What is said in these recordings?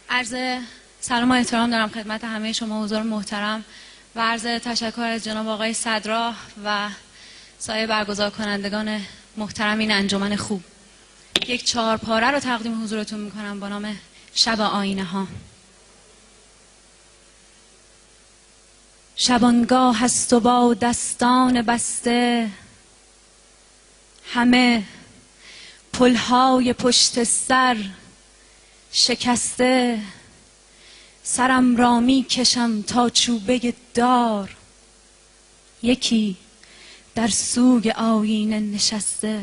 عرض سلام و احترام دارم خدمت همه شما حضار محترم و عرض تشکر از جناب آقای صدرا و سایر برگزار کنندگان محترم این انجمن خوب. یک 4 پاره رو تقدیم حضورتون میکنم با نام شب آینه ها. شبانگاه هست و با دستان بسته، همه پلهای پشت سر شکسته. سرم را می کشم تا چوبه دار، یکی در سوگ آینه نشسته.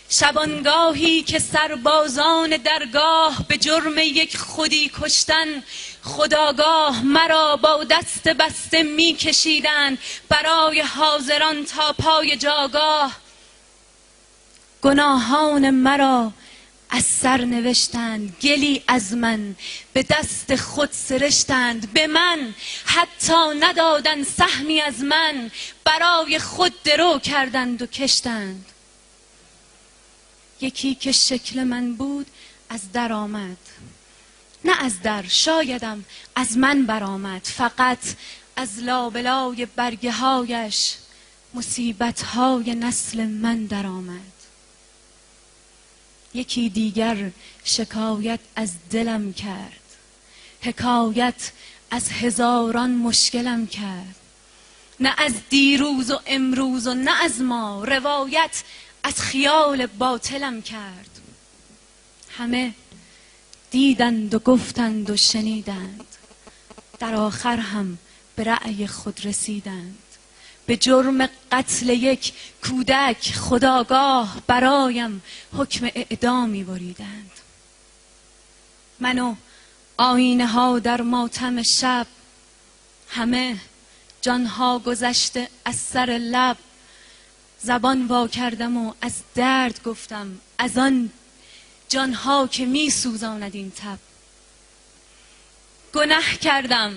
شبانگاهی که سربازان درگاه به جرم یک خودی کشتن خودآگاه مرا با دست بسته می کشیدند برای حاضران تا پای جاگاه. گناهان مرا از سر نوشتند، گلی از من به دست خود سرشتند. به من حتی ندادند سهمی از من، برای خود درو کردند و کشتند. یکی که شکل من بود از در آمد، نه از در شایدم از من برآمد. فقط از لابلای برگه هایش مصیبت های نسل من در آمد. یکی دیگر شکایت از دلم کرد، حکایت از هزاران مشکلم کرد. نه از دیروز و امروز و نه از ما، روایت از خیال باطلم کرد. همه دیدند و گفتند و شنیدند، در آخر هم به رأی خود رسیدند. به جرم قتل یک کودک خودآگاه برایم حکم اعدامی بریدند. من و آینه ها در ماتم شب، همه جانها گذشته از سر لب. زبان وا کردم و از درد گفتم، از آن جانها که می سوزاند این تب. گناه کردم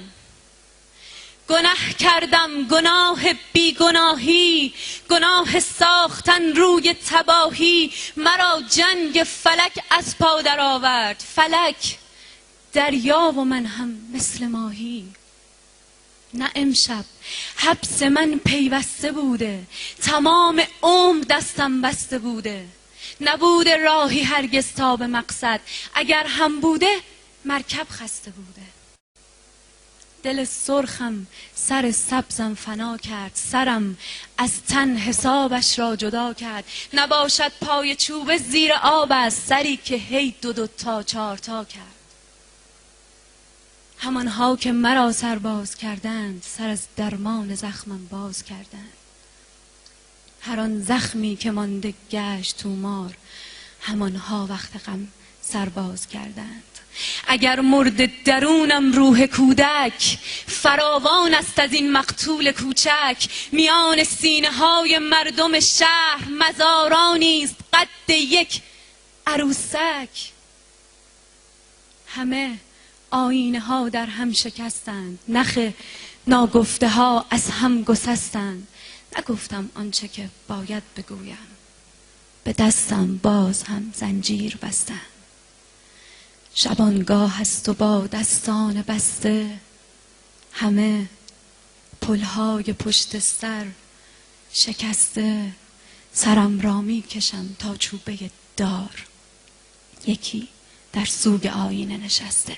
گناه بیگناهی، گناه ساختن روی تباهی. مرا جنگ فلک از پا در آورد، فلک دریا و من هم مثل ماهی. نه امشب حبس من پیوسته بوده، تمام عمر دستم بسته بوده. نبوده راهی هرگز تا به مقصد، اگر هم بوده مرکب خسته بوده. دل سرخم سر سبزم فنا کرد، سرم از تن حسابش را جدا کرد. نباشد پای چوبه زیر آب است، سری که هی دو تا 4 تا کرد. همانها که مرا سرباز کردند، سر از درمان زخمم باز کردند. هر آن زخمی که مانده گشت تومار، همانها وقت غم سرباز کردند. اگر مرد درونم روح کودک، فراوان است از این مقتول کوچک. میان سینه های مردم شهر مزارانی است قد یک عروسک. همه آینه ها در هم شکستند، نخ ناگفته ها از هم گسستند. نگفتم آنچه که باید بگویم، به دستم باز هم زنجیر بستند. شبانگاه است و با دستان بسته، همه پلهای پشت سر شکسته. سرم را می کشم تا چوبه دار، یکی در سوگ آینه نشسته.